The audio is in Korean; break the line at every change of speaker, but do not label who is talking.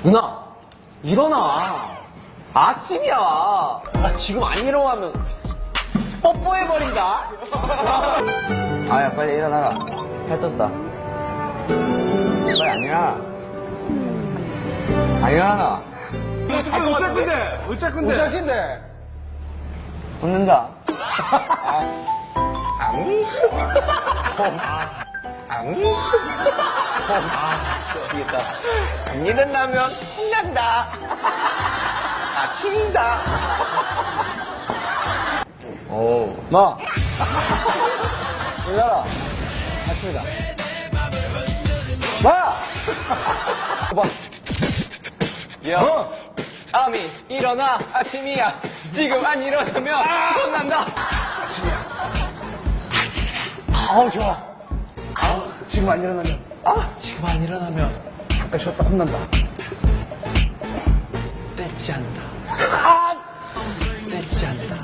누나, 일어나. 아침이야.
아, 지금 안 일어나면 뽀뽀해버린다.
아야, 빨리 일어나라. 해 떴다. 빨리 안 일어나. 안 일어나.
어쩔 건데?
웃는다.
미치겠다. 안 일어나면 혼난다. 아침이다.
오.
마. 일어나라. 아침이다. 마.
야. 아미, 일어나. 아침이야. 지금 안 일어나면 혼난다.
아우, 좋아. 지금 안 일어나면. 지금 안 일어나면. 잠깐 쉬었다 혼난다.
뺏지 않다.
아!
뺏지 않다.